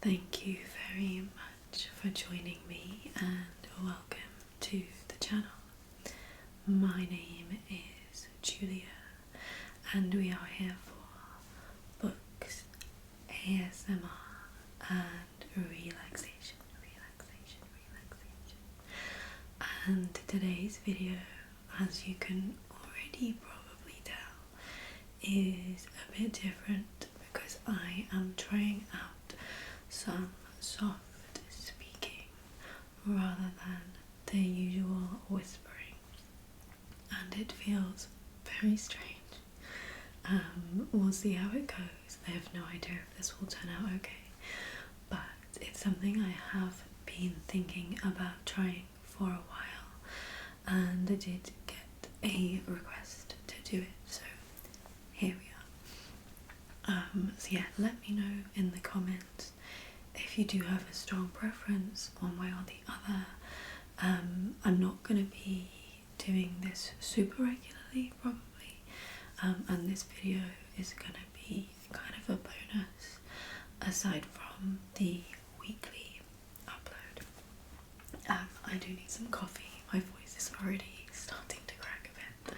Thank you very much for joining me and welcome to the channel. My name is Julia and we are here for books, ASMR and relaxation. And today's video, as you can already probably tell, is a bit different because I am trying out some soft speaking rather than the usual whispering, and it feels very strange. We'll see how it goes. I have no idea if this will turn out okay, but it's something I have been thinking about trying for a while, and I did get a request to do it, so here we are. So yeah, let me know in the comments if you do have a strong preference one way or the other. I'm not going to be doing this super regularly probably, and this video is going to be kind of a bonus aside from the weekly upload. I do need some coffee. My voice is already starting to crack a bit.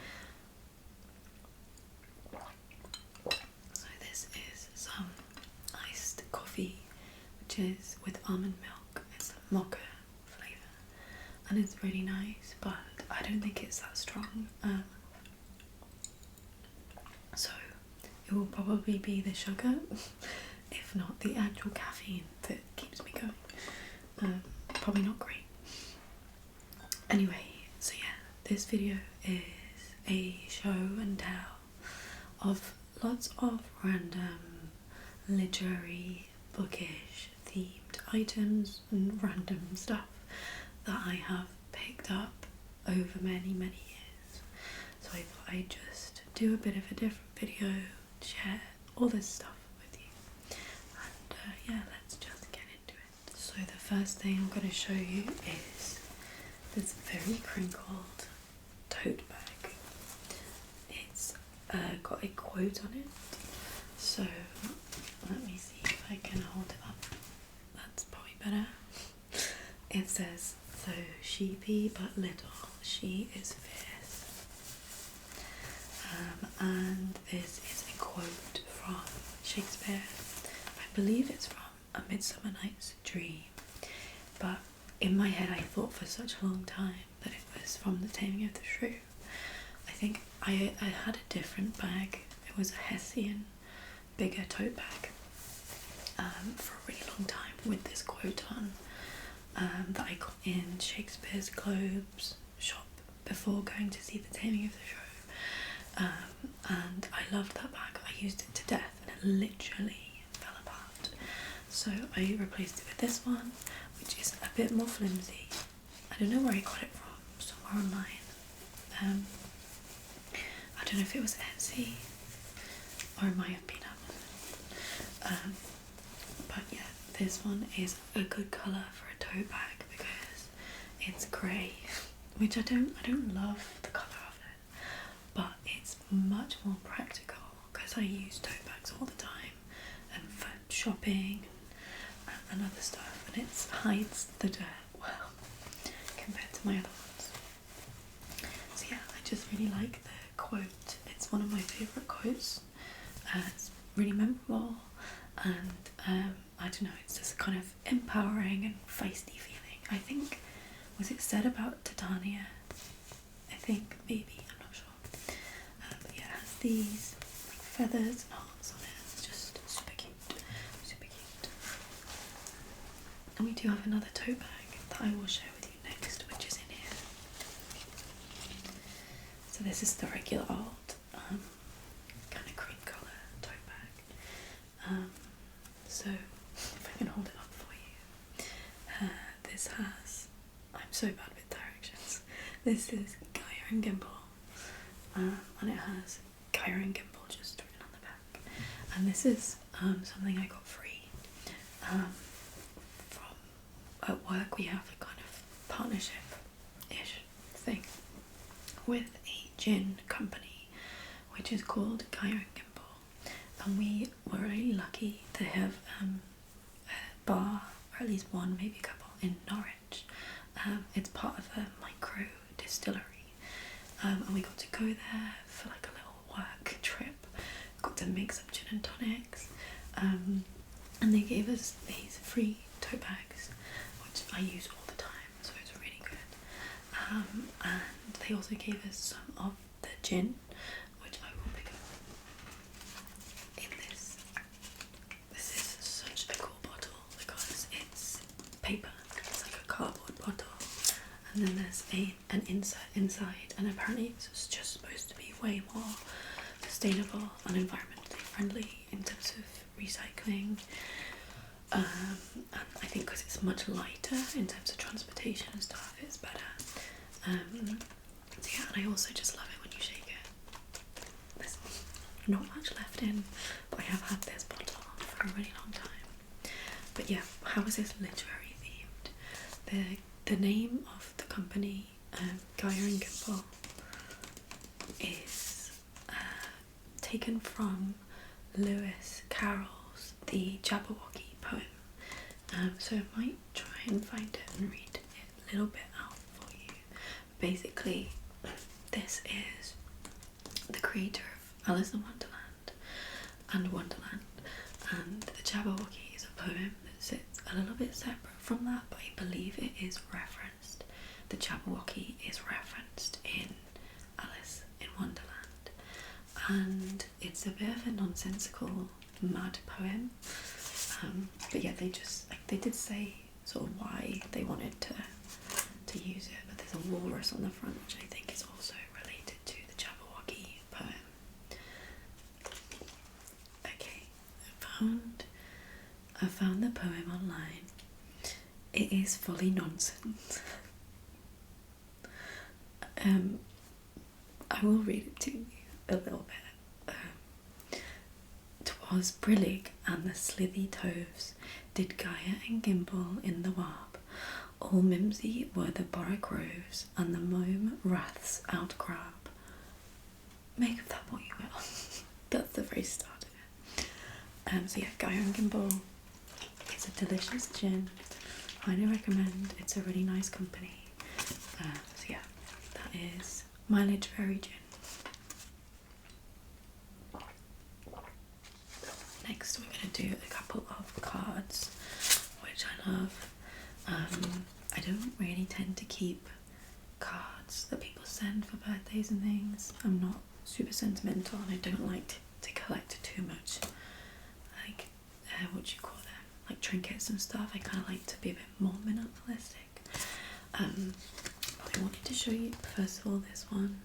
So this is some iced coffee, which is with almond milk. It's a mocha flavour and it's really nice, but I don't think it's that strong. So it will probably be the sugar, if not the actual caffeine, that keeps me going. Probably not great. Anyway, so yeah, this video is a show and tell of lots of random literary, bookish themed items and random stuff that I have picked up over many years. So I thought I'd just do a bit of a different video, share all this stuff with you, and yeah, let's just get into it. So the first thing I'm going to show you is this very crinkled tote bag. It's got a quote on it, so let me see if I can hold it up. That's probably better. It says, "Though she be but little, she is fierce." And this is a quote from Shakespeare. I believe it's from A Midsummer Night's Dream, but in my head I thought for such a long time that it was from The Taming of the Shrew. I think I had a different bag. It was a Hessian, bigger tote bag for a really long time with this quote on, that I got in Shakespeare's Globes shop before going to see The Taming of the Shrew. And I loved that bag. I used it to death and it literally fell apart. So I replaced it with this one, which is a bit more flimsy. I don't know where I got it from, somewhere online. I don't know if it was Etsy or it might have been Amazon. But yeah, this one is a good colour for a tote bag because it's grey, which I don't love the colour of it, but it's much more practical because I use tote bags all the time and for shopping and other stuff, and it hides the dirt well compared to my other ones. So yeah, I just really like the quote. It's one of my favourite quotes. It's really memorable, and I don't know, it's just kind of empowering and feisty feeling. I think, was it said about Titania? I think, maybe, I'm not sure. But yeah, it has these feathers and hearts on it. It's just super cute, super cute. And we do have another tote bag that I will share with you next, which is in here. So this is the regular old kind of cream colour tote bag. So if I can hold it up for you, this has, I'm so bad with directions, this is Gaia and Gimple, and it has Gaia and Gimple just written on the back, and this is something I got free from, at work we have a kind of partnership-ish thing with a gin company which is called Gaia and Gimple, and we were really lucky to have bar, or at least one, maybe a couple, in Norwich. It's part of a micro distillery, and we got to go there for like a little work trip. Got to make some gin and tonics, and they gave us these free tote bags, which I use all the time, so it's really good. And they also gave us some of the gin, which I will pick up in this. This is such a cool bottle because it's paper. It's like a cardboard bottle, and then there's an insert inside, and apparently it's just supposed to be way more sustainable and environmentally friendly in terms of recycling. And I think because it's much lighter in terms of transportation and stuff, it's better. So yeah, and I also just love it when you shake it. There's not much left in, but I have had this bottle for a really long time. But yeah, how is this literary themed? The name of the company, Geyer and Gimble, is taken from Lewis Carroll's The Jabberwocky poem. So I might try and find it and read it a little bit out for you. Basically, this is the creator of Alice in Wonderland, and The Jabberwocky is a poem that sits a little bit separate from that, but I believe it is referenced. The Jabberwocky is referenced in Alice in Wonderland, and it's a bit of a nonsensical, mad poem. But yeah, they did say sort of why they wanted to use it, but there's a walrus on the front, which I think is also related to the Jabberwocky poem. Okay, I found the poem online. It is fully nonsense. I will read it to you a little bit. 'Twas brillig and the slithy toves did Geyer and Gimble in the warp. All mimsy were the borough groves and the mome raths outgrab. Make of that what you will. That's the very start of it. So yeah, Geyer and Gimble is a delicious gin. Highly recommend. It's a really nice company. So yeah, that is my literary gin. Next we're going to do a couple of cards, which I love. I don't really tend to keep cards that people send for birthdays and things. I'm not super sentimental, and I don't like to collect too much, like, what do you call them, like trinkets and stuff. I kind of like to be a bit more minimalistic. But I wanted to show you, first of all, this one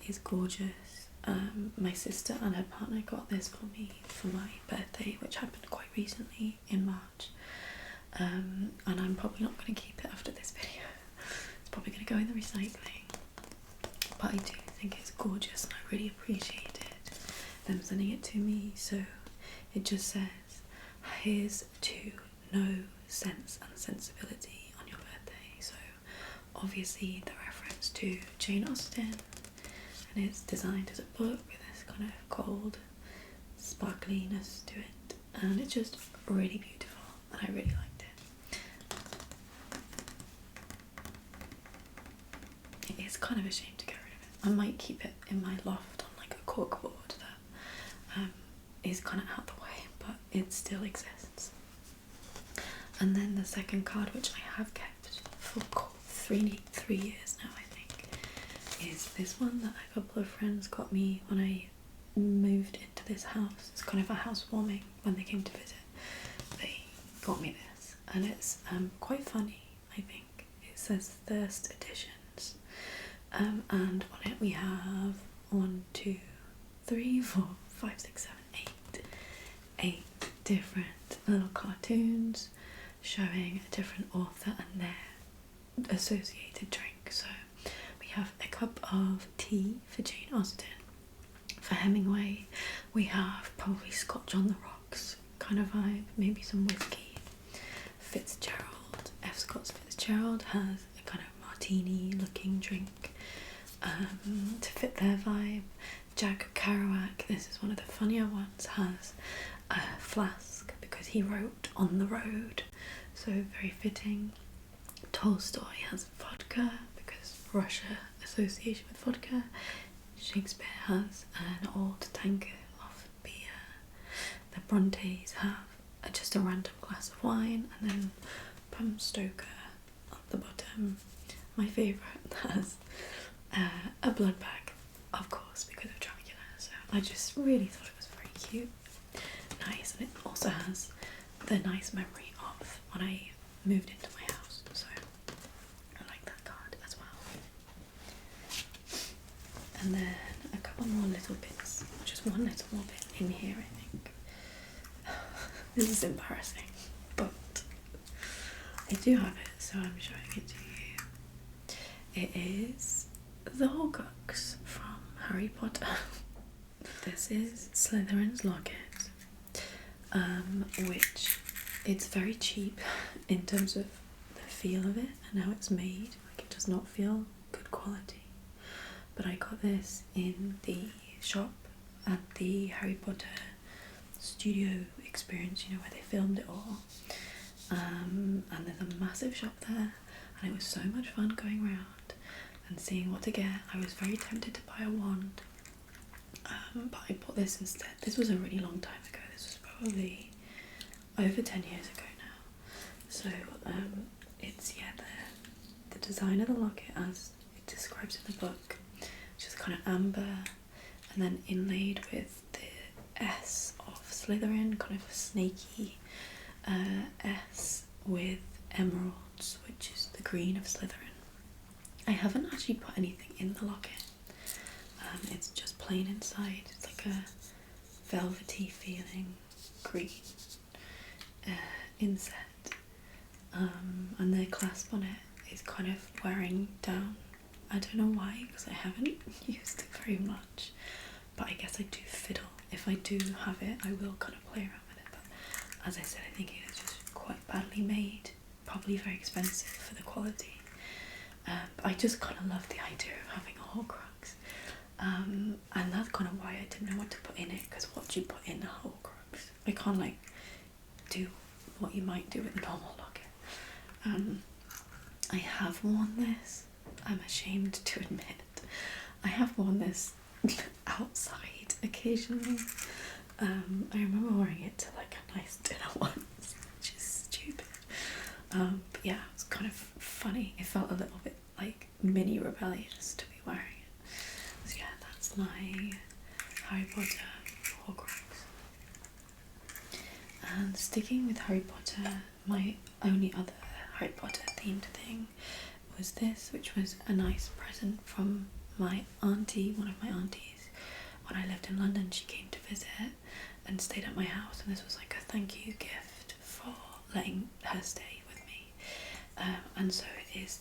is gorgeous. My sister and her partner got this for me for my birthday, which happened quite recently in March. And I'm probably not going to keep it after this video. It's probably going to go in the recycling. But I do think it's gorgeous, and I really appreciated them sending it to me. So it just says, "Here's to no sense and sensibility on your birthday." So obviously the reference to Jane Austen, and it's designed as a book with this kind of gold sparkliness to it, and it's just really beautiful, and I really liked it. It is kind of a shame to get rid of it. I might keep it in my loft on like a corkboard that is kind of out the way, but it still exists. And then the second card, which I have kept for 3 years now, I think, is this one that a couple of friends got me when I moved into this house. It's kind of a housewarming when they came to visit. They got me this, and it's quite funny, I think. It says Thirst Editions, and on it we have 1, 2, 3, 4, 5, 6, 7, 8 different little cartoons showing a different author and their associated drink. So we have a cup of tea for Jane Austen. For Hemingway, we have probably Scotch on the rocks kind of vibe, maybe some whiskey. Fitzgerald, F. Scott Fitzgerald, has a kind of martini looking drink to fit their vibe. Jack Kerouac, this is one of the funnier ones, has a flask because because he wrote on the road, so very fitting. Tolstoy has vodka because Russia association with vodka. Shakespeare has an old tankard of beer. The Brontes have just a random glass of wine, and then Bram Stoker at the bottom. My favourite has a blood bag, of course, because of Dracula. So I just really thought it was very cute, nice, and it also has the nice memory of when I moved into my house. So I like that card as well. And then a couple more little bits, just one little more bit in here, I think. This is embarrassing, but I do have it, so I'm showing it to you. It is the Horcrux from Harry Potter. This is Slytherin's locket, which it's very cheap in terms of the feel of it and how it's made. Like, it does not feel good quality. But I got this in the shop at the Harry Potter studio experience, you know, where they filmed it all. And there's a massive shop there, and it was so much fun going around and seeing what to get. I was very tempted to buy a wand, but I bought this instead. This was a really long time ago. This was probably over 10 years ago now. So it's, yeah, the design of the locket as it describes in the book, which is kind of amber and then inlaid with the S of Slytherin, kind of a snaky S with emeralds, which is the green of Slytherin. I haven't actually put anything in the locket. It's just plain inside. It's like a velvety feeling green inset, and the clasp on it is kind of wearing down. I don't know why, because I haven't used it very much, but I guess I do fiddle. If I do have it, I will kind of play around with it, but as I said, I think it is just quite badly made, probably very expensive for the quality. But I just kind of love the idea of having a Horcrux, and that's kind of why I didn't know what to put in it, because what do you put in a Horcrux? I can't like do what you might do with a normal locket. I have worn this, I'm ashamed to admit, I have worn this outside occasionally. I remember wearing it to like a nice dinner once, which is stupid. But yeah, it was kind of funny. It felt a little bit like mini rebellious to be wearing it. So yeah, that's my Harry Potter Horcrux. And sticking with Harry Potter, my only other Harry Potter themed thing was this, which was a nice present from my auntie, one of my aunties. When I lived in London, she came to visit and stayed at my house, and this was like a thank you gift for letting her stay with me. And so it is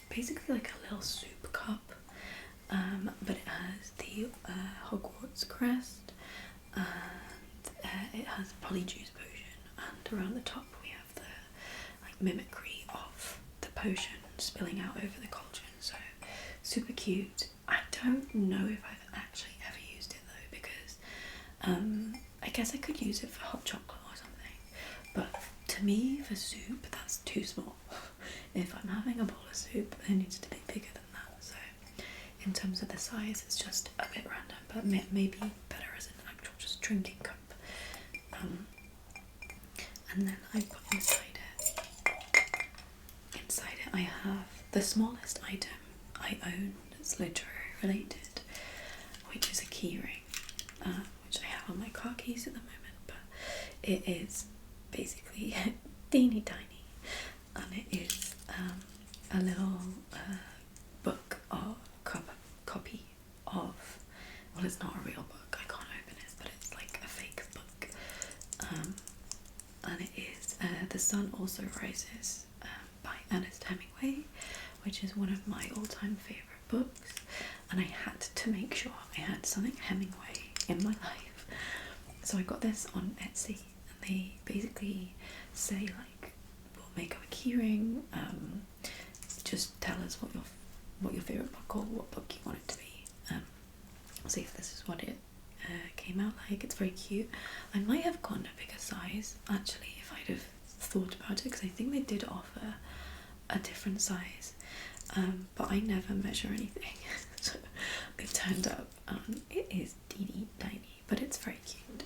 basically like a little soup cup, but it has the Hogwarts crest, and it has Polyjuice potion, and around the top we have the like mimicry of the potion spilling out over the cauldron. So super cute. I don't know if I've actually ever used it though, because I guess I could use it for hot chocolate or something, but to me for soup that's too small. If I'm having a bowl of soup, it needs to be bigger than that. So in terms of the size, it's just a bit random, but maybe better as an actual just drinking cup. And then I put inside it I have the smallest item I own that's literary related, which is a keyring, which I have on my car keys at the moment, but it is basically teeny tiny, and it is a little book or copy of, well, it's not a real book, I can't open it, but it's like a fake book, and it is The Sun Also Rises by Ernest Hemingway, which is one of my all-time favourite books, and I had to make sure I had something Hemingway in my life. So I got this on Etsy, and they basically say like, we'll make up a keyring, just tell us what your favourite book or what book you want it to be. See if this is what it came out like. It's very cute. I might have gone a bigger size actually if I'd have thought about it, because I think they did offer a different size, but I never measure anything. So it turned up, it is teeny tiny, but it's very cute.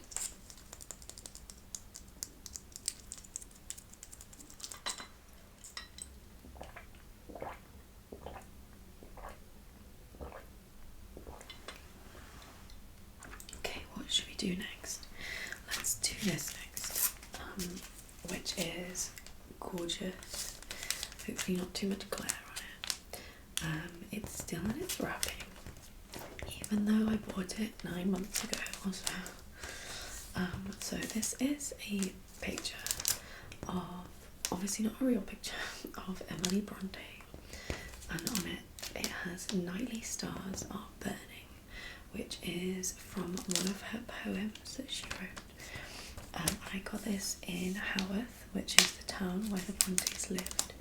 Okay, what should we do next? Let's do this next, which is gorgeous. Hopefully not too much glare on it. It's still in its wrapping, even though I bought it 9 months ago or so. So this is a picture of, obviously not a real picture, of Emily Bronte, and on it has "Nightly stars are burning," which is from one of her poems that she wrote. I got this in Haworth, which is the town where the Brontes lived,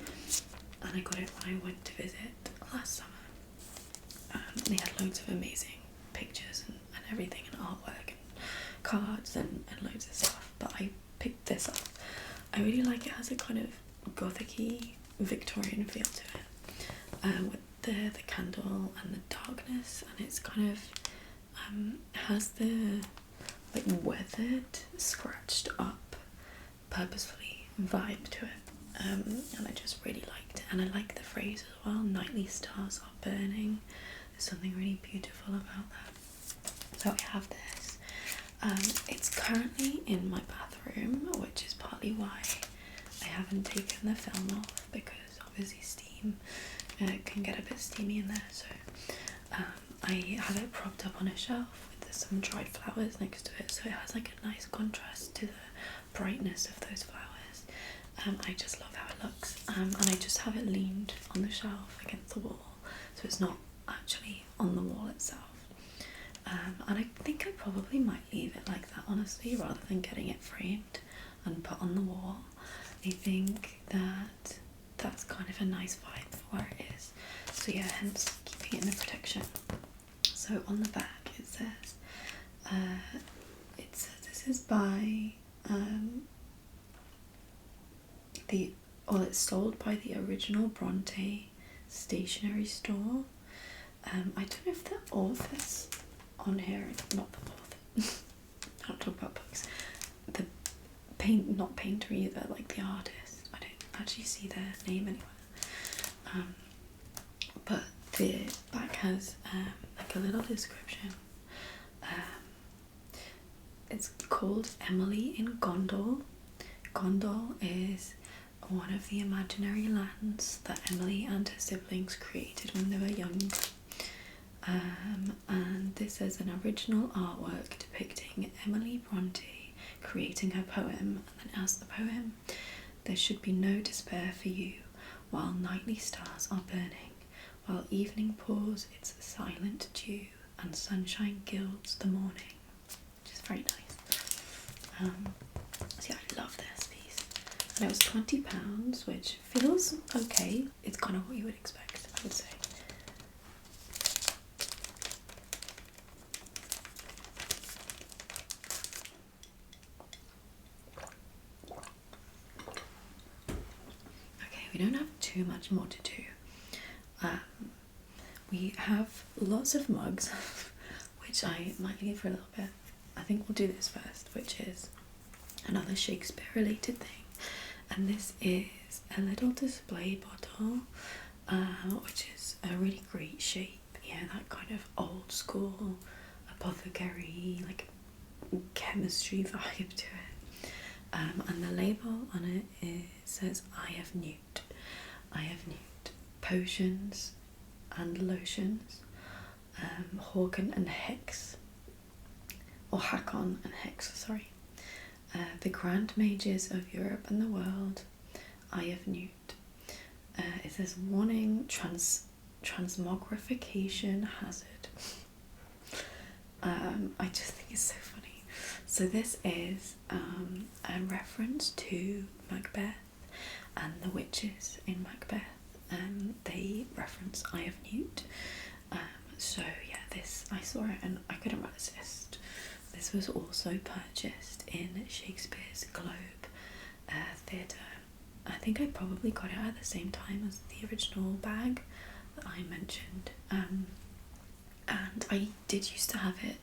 and I got it when I went to visit last summer. They had loads of amazing pictures and everything, and artwork and cards and loads of stuff, but I picked this up. I really like it. Has a kind of gothic-y Victorian feel to it, with the candle and the darkness, and it's kind of has the like weathered, scratched up, purposefully vibe to it, and I just really liked it. And I like the phrase as well, "Nightly stars are burning." There's something really beautiful about that. So I have this. It's currently in my bathroom, which is partly why I haven't taken the film off, because obviously steam can get a bit steamy in there. So I have it propped up on a shelf with some dried flowers next to it, so it has like a nice contrast to the brightness of those flowers. I just love how it looks, and I just have it leaned on the shelf against the wall, so it's not actually on the wall itself. And I think I probably might leave it like that, honestly, rather than getting it framed and put on the wall. I think that that's kind of a nice vibe for where it is. So yeah, hence keeping it in the protection. So on the back it says, this is by it's sold by the original Bronte stationery store. I don't know if the author's on here, not the author. I don't talk about books. The not painter either, like the artist. I don't actually see their name anywhere. But the back has like a little description. It's called Emily in Gondal. Gondal is one of the imaginary lands that Emily and her siblings created when they were young. And this is an original artwork depicting Emily Bronte creating her poem, and then as the poem, "There should be no despair for you while nightly stars are burning, while evening pours its silent dew and sunshine gilds the morning," which is very nice. So yeah, I love this piece, and it was £20, which feels okay. It's kind of what you would expect, I would say. We don't have too much more to do. We have lots of mugs, which I might leave for a little bit. I think we'll do this first, which is another Shakespeare related thing. And this is a little display bottle, which is a really great shape. Yeah, that kind of old school apothecary, like chemistry vibe to it. And the label on it says, "I have Newt." I have Newt. Potions and lotions. Horgan and Hex. Or Hakon and Hex, sorry. The Grand Mages of Europe and the world. I have Newt. It says, "Warning, transmogrification hazard." I just think it's so funny. So this is a reference to Macbeth and the witches in Macbeth. They reference "I have Newt." So yeah, this, I saw it and I couldn't resist. this was also purchased in Shakespeare's Globe Theatre. I think I probably got it at the same time as the original bag that I mentioned, and I did used to have it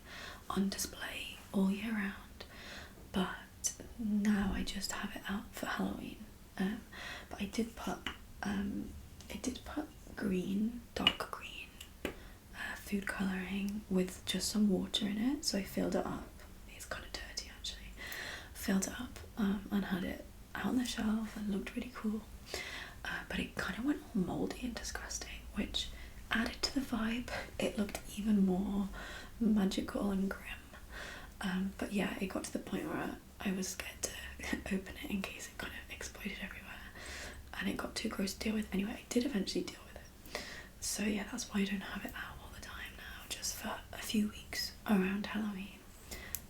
on display all year round, but now I just have it out for Halloween. But I did put green, dark green food colouring with just some water in it, so I filled it up. It's kind of dirty actually. Filled it up and had it out on the shelf and looked really cool, but it kind of went all mouldy and disgusting, which added to the vibe. It looked even more magical and grim, but yeah, it got to the point where I was scared to open it in case it kind of exploded everywhere, and it got too gross to deal with. Anyway, I did eventually deal with it, so yeah, that's why I don't have it out all the time now, just for a few weeks around Halloween.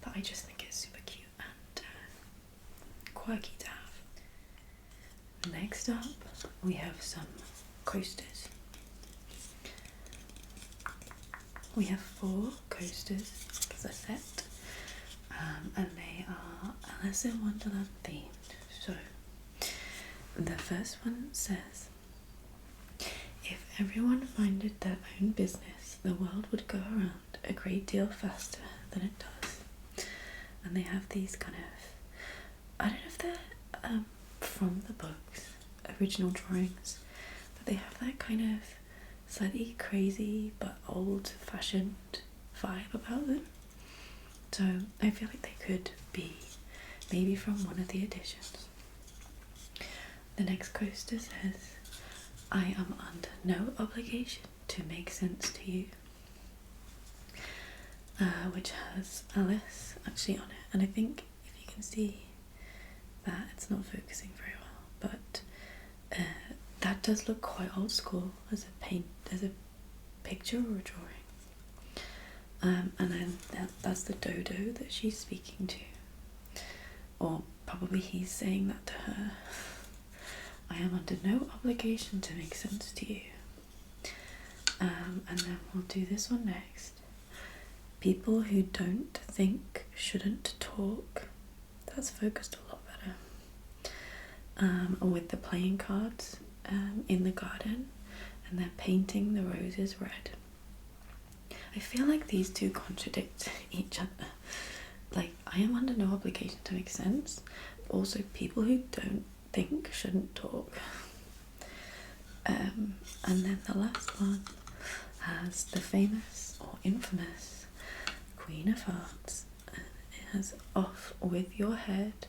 But I just think it's super cute and quirky to have. Next up, we have some coasters. We have 4 coasters as a set, and they are Alice in Wonderland themed. So, the first one says, if everyone minded their own business, the world would go around a great deal faster than it does. And they have these kind of, I don't know if they're from the books, original drawings, but they have that kind of slightly crazy but old-fashioned vibe about them. So I feel like they could be maybe from one of the editions. The next coaster says, I am under no obligation to make sense to you, which has Alice actually on it, and I think if you can see that, it's not focusing very well, but that does look quite old school as a picture or a drawing. And then that's the dodo that she's speaking to, or probably he's saying that to her. I am under no obligation to make sense to you. And then we'll do this one next. People who don't think shouldn't talk. That's focused a lot better. With the playing cards in the garden, and they're painting the roses red. I feel like these two contradict each other. Like, I am under no obligation to make sense, but also people who don't think shouldn't talk. And then the last one has the famous or infamous Queen of Hearts, and it has off with your head,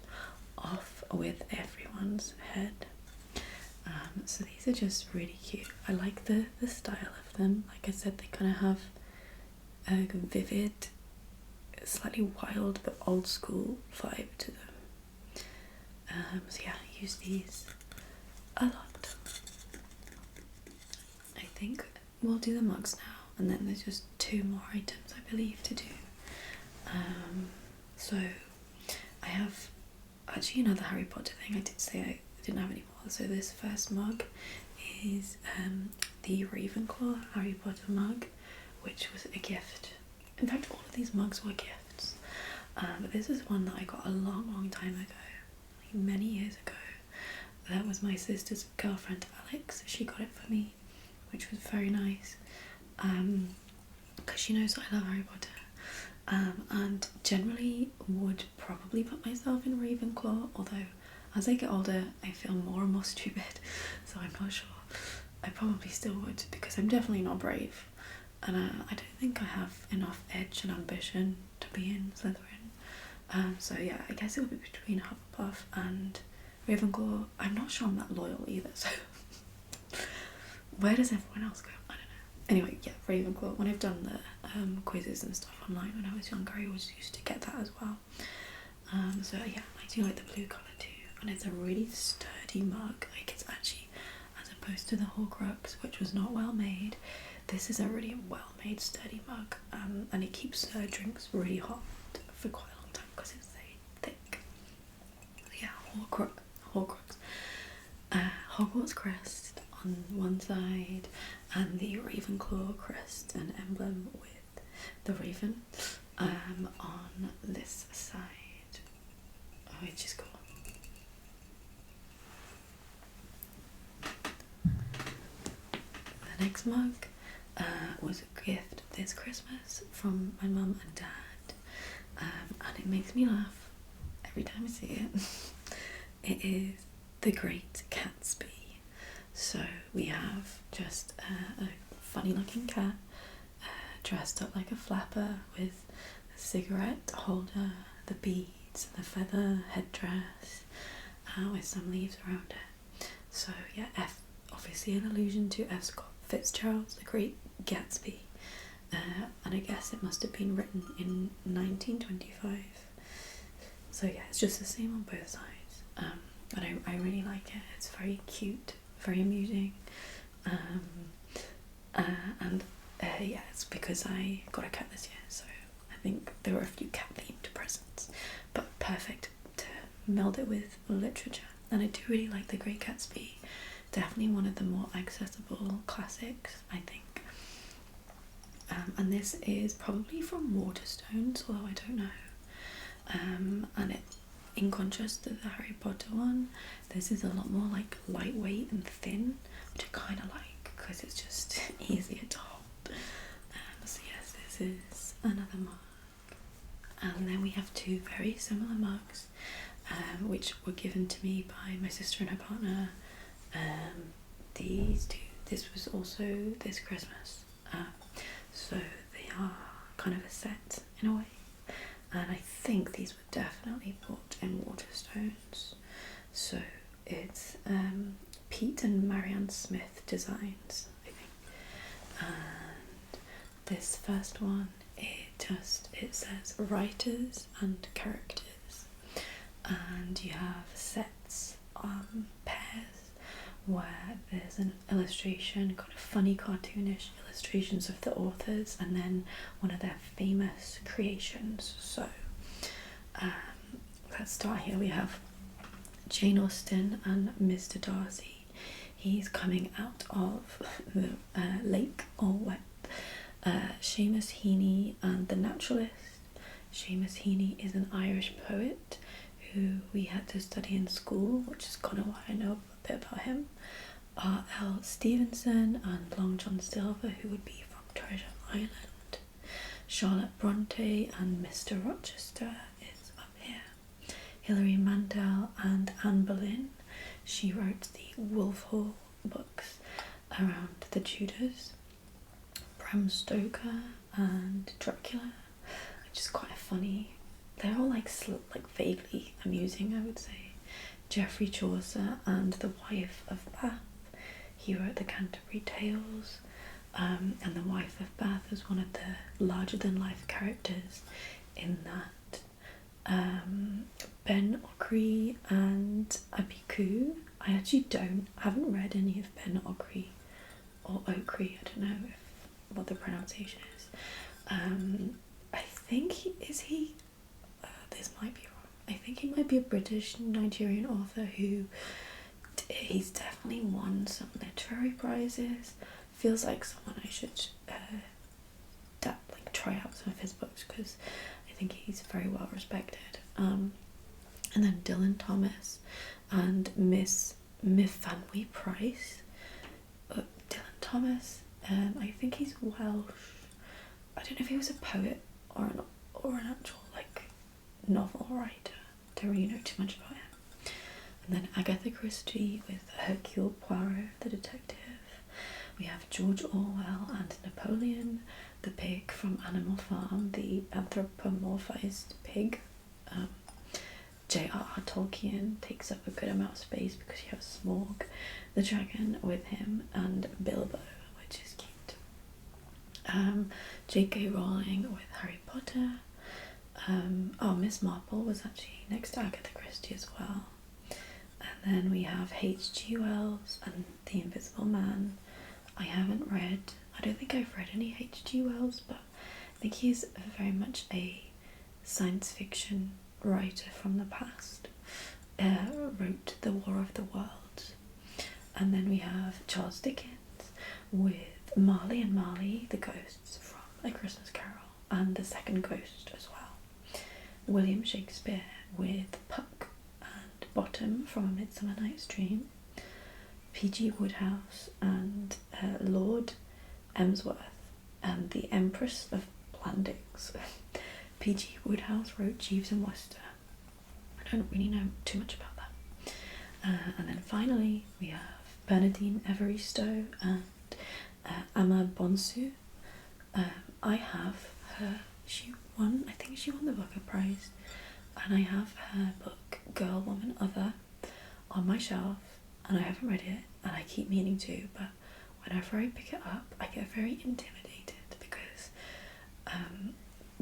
off with everyone's head. So these are just really cute. I like the style of them. Like I said, they kind of have a vivid, slightly wild but old school vibe to them. So yeah, I use these a lot. I think we'll do the mugs now, and then there's just 2 more items I believe to do. So I have actually another Harry Potter thing. I did say I didn't have any more. So this first mug is the Ravenclaw Harry Potter mug, which was a gift. In fact, all of these mugs were gifts. But this is one that I got a long time ago, like many years ago. That was my sister's girlfriend Alex. She got it for me, which was very nice, because she knows that I love Harry Potter. And generally would probably put myself in Ravenclaw, although as I get older I feel more and more stupid, so I'm not sure. I probably still would, because I'm definitely not brave, and I don't think I have enough edge and ambition to be in Slytherin. So yeah, I guess it would be between Hufflepuff and Ravenclaw. I'm not sure I'm that loyal either, so where does everyone else go? I don't know. Anyway, yeah, Ravenclaw. When I've done the quizzes and stuff online when I was younger, I always used to get that as well. So yeah, I do like the blue colour too, and it's a really sturdy mug. Like, it's actually, as opposed to the Horcrux, which was not well made, this is a really well made sturdy mug, and it keeps drinks really hot for quite a long time because it's very thick. So yeah, Horcrux. Hogwarts crest on one side, and the Ravenclaw crest and emblem with the raven. on this side, which is cool. The next mug was a gift this Christmas from my mum and dad, and it makes me laugh every time I see it. It is The Great Gatsby. So we have just a funny looking cat dressed up like a flapper with a cigarette holder, the beads, and the feather headdress, with some leaves around it. So yeah, F, obviously an allusion to F. Scott Fitzgerald's The Great Gatsby, and I guess it must have been written in 1925. So yeah, it's just the same on both sides, but I really like it. It's very cute, very amusing, and yeah, it's because I got a cat this year, so I think there were a few cat themed presents, but perfect to meld it with literature. And I do really like The Great Gatsby. Definitely one of the more accessible classics, I think. And this is probably from Waterstones, although I don't know. And it, in contrast to the Harry Potter one, this is a lot more like lightweight and thin, which I kind of like because it's just easier to hold. So yes, this is another mug. And then we have two very similar mugs, which were given to me by my sister and her partner. These two, this was also this Christmas, so they are kind of a set in a way, and I think these were definitely bought in Waterstones. So it's Pete and Marianne Smith designs, I think. And this first one, it says writers and characters, and you have sets, pairs, where there's an illustration, kind of funny cartoonish illustrations of the authors, and then one of their famous creations. So let's start here. We have Jane Austen and Mr. Darcy. He's coming out of the lake all wet. Seamus Heaney and the Naturalist. Seamus Heaney is an Irish poet who we had to study in school, which is kind of why I know a bit about him. R.L. Stevenson and Long John Silver, who would be from Treasure Island. Charlotte Bronte and Mr. Rochester is up here. Hilary Mantel and Anne Boleyn. She wrote the Wolf Hall books around the Tudors. Bram Stoker and Dracula, which is quite funny. They're all like vaguely amusing, I would say. Geoffrey Chaucer and the Wife of Bath. He wrote the Canterbury Tales, and the Wife of Bath is one of the larger than life characters in that. Ben Okri and Abiku. I actually haven't read any of Ben Okri or Okri. I don't know what the pronunciation is. I think this might be wrong. I think he might be a British Nigerian author who he's definitely won some literary prizes. Feels like someone I should try out some of his books, because I think he's very well respected. And then Dylan Thomas and Miss Fanwy Price. Dylan Thomas, I think he's Welsh. I don't know if he was a poet or an actual novel writer. Don't really know too much about him. And then Agatha Christie with Hercule Poirot, the detective. We have George Orwell and Napoleon, the pig from Animal Farm, the anthropomorphized pig. J.R.R. Tolkien takes up a good amount of space because you have Smaug the dragon with him and Bilbo, which is cute. J.K. Rowling with Harry Potter. Miss Marple was actually next to Agatha Christie as well. And then we have H.G. Wells and The Invisible Man. I haven't read, I don't think I've read any H.G. Wells, but I think he's very much a science fiction writer from the past. Wrote The War of the Worlds. And then we have Charles Dickens with Marley and Marley, the ghosts from A Christmas Carol. and The Second Ghost as well. William Shakespeare with Puck and Bottom from A Midsummer Night's Dream. P.G. Wodehouse and Lord Emsworth and The Empress of Blandings. P.G. Wodehouse wrote Jeeves and Wooster. I don't really know too much about that. And then finally we have Bernardine Evaristo and Amma Bonsu. I have her, I think she won the Booker Prize, and I have her book Girl, Woman, Other on my shelf, and I haven't read it, and I keep meaning to, but whenever I pick it up I get very intimidated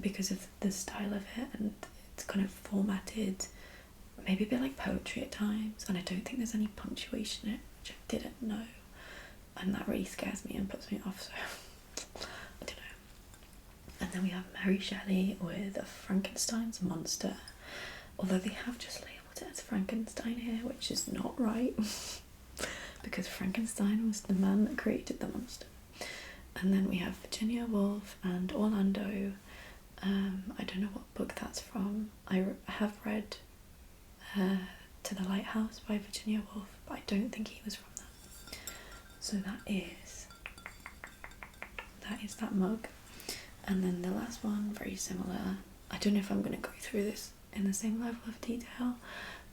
because of the style of it, and it's kind of formatted maybe a bit like poetry at times, and I don't think there's any punctuation in it, which I didn't know, and that really scares me and puts me off, so I don't know. And then we have Mary Shelley with Frankenstein's Monster, although they have just labelled it as Frankenstein here, which is not right because Frankenstein was the man that created the monster. And then we have Virginia Woolf and Orlando. I don't know what book that's from. I have read To the Lighthouse by Virginia Woolf, but I don't think he was from that. So that is that mug. And then the last one, very similar. I don't know if I'm going to go through this in the same level of detail.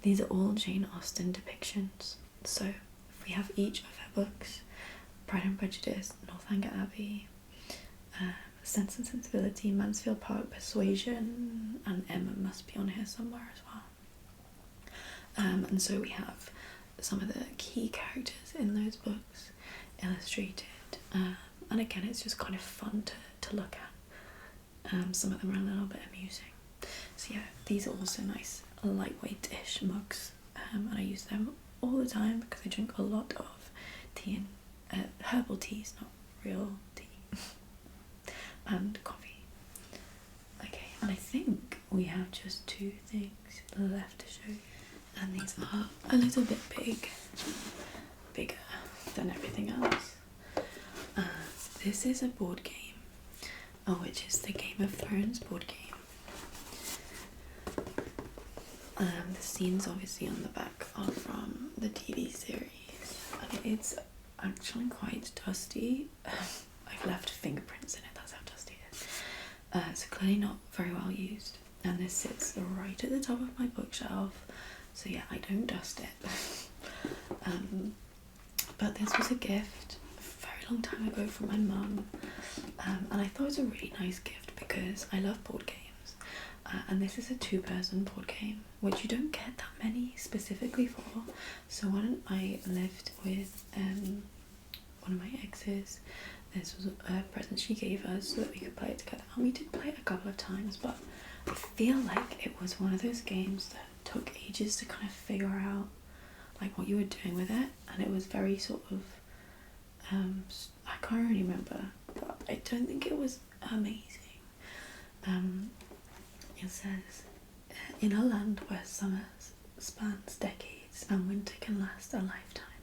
These are all Jane Austen depictions. So if we have each of her books, Pride and Prejudice, Northanger Abbey, Sense and Sensibility, Mansfield Park, Persuasion, and Emma must be on here somewhere as well. And so we have some of the key characters in those books illustrated, and again it's just kind of fun to look at. Some of them are a little bit amusing. So yeah, these are also nice lightweight-ish mugs, and I use them all the time because I drink a lot of tea and herbal teas, not real tea, and coffee. Okay, and I think we have just 2 things left to show you, and these are a little bit bigger than everything else. This is a board game, which is the Game of Thrones board game. The scenes obviously on the back are from the TV series, and it's actually quite dusty. I've left fingerprints in it, that's how dusty it is. So clearly not very well used, and this sits right at the top of my bookshelf, so yeah, I don't dust it. But this was a gift a very long time ago from my mum, and I thought it was a really nice gift because I love board games. And this is a 2-person board game, which you don't get that many specifically for. So when I lived with one of my exes, this was a present she gave us so that we could play it together, and we did play it a couple of times, but I feel like it was one of those games that took ages to kind of figure out like what you were doing with it, and it was very sort of I can't really remember, but I don't think it was amazing. It says, in a land where summer spans decades and winter can last a lifetime,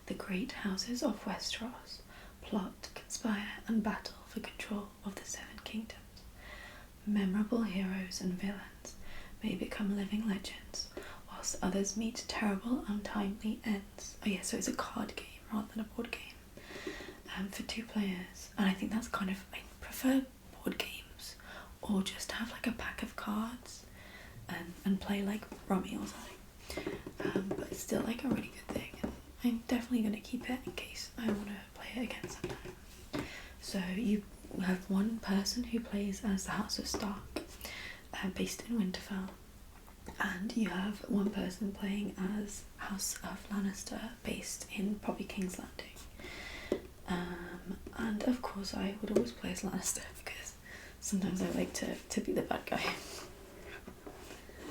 the great houses of Westeros plot, conspire and battle for control of the 7 kingdoms. Memorable heroes and villains may become living legends, whilst others meet terrible, untimely ends. Oh yeah, so it's a card game rather than a board game, for 2 players, and I think that's kind of, I prefer board games, or just have like a pack of cards and play like rummy or something, but it's still like a really good thing, and I'm definitely going to keep it in case I want to play it again sometime. So you have one person who plays as the House of Stark, based in Winterfell, and you have one person playing as House of Lannister, based in probably King's Landing. And of course I would always play as Lannister because sometimes I like to be the bad guy.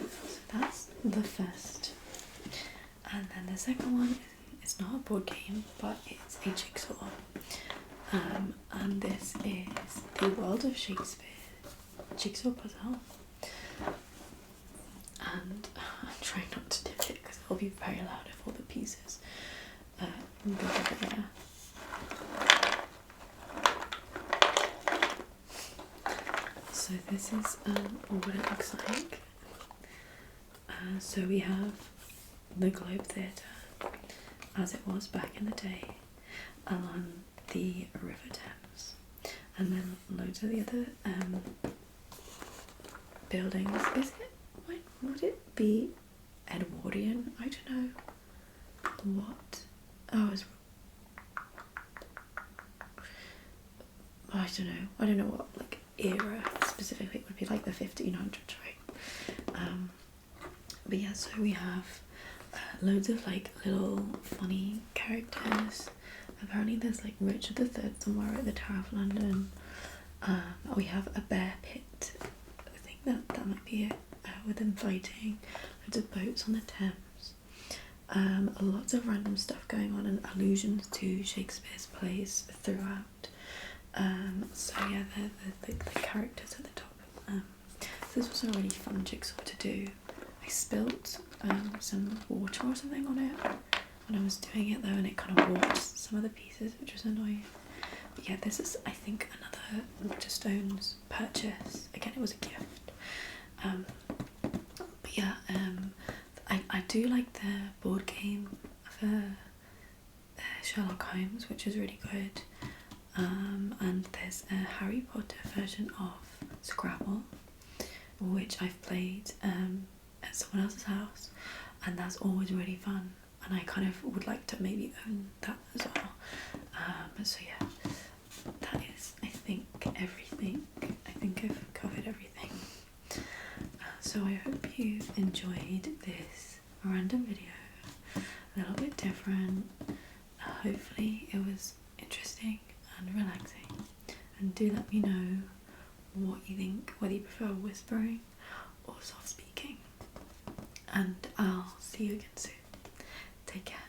So that's the first. And then the second one, it's not a board game, but it's a jigsaw. And this is the World of Shakespeare jigsaw puzzle. And I'm trying not to tip it because it'll be very loud if all the pieces go together. So this is what it looks like. So we have the Globe Theatre as it was back in the day along the River Thames, and then loads of the other buildings. Is it? Would it be Edwardian? I don't know. What? Oh, I don't know. I don't know what like era specifically. It would be like the 1500s, right? But yeah, so we have loads of like little funny characters. Apparently there's like Richard III somewhere at the Tower of London. We have a bear pit. I think that might be it. With them fighting. Loads of boats on the Thames. Lots of random stuff going on and allusions to Shakespeare's plays throughout. So yeah, the characters at the top. So this was a really fun jigsaw to do. I spilt some water or something on it when I was doing it though, and it kind of warped some of the pieces, which was annoying. But yeah, this is, I think, another Waterstones purchase. Again, it was a gift. But yeah, I do like the board game for Sherlock Holmes, which is really good. And there's a Harry Potter version of Scrabble, which I've played at someone else's house, and that's always really fun, and I kind of would like to maybe own that as well. So yeah, that is, I think, everything. I think I've covered everything. So I hope you enjoyed this random video, a little bit different. Hopefully it was interesting and relaxing, and do let me know what you think, whether you prefer whispering or soft speaking, and I'll see you again soon. Take care.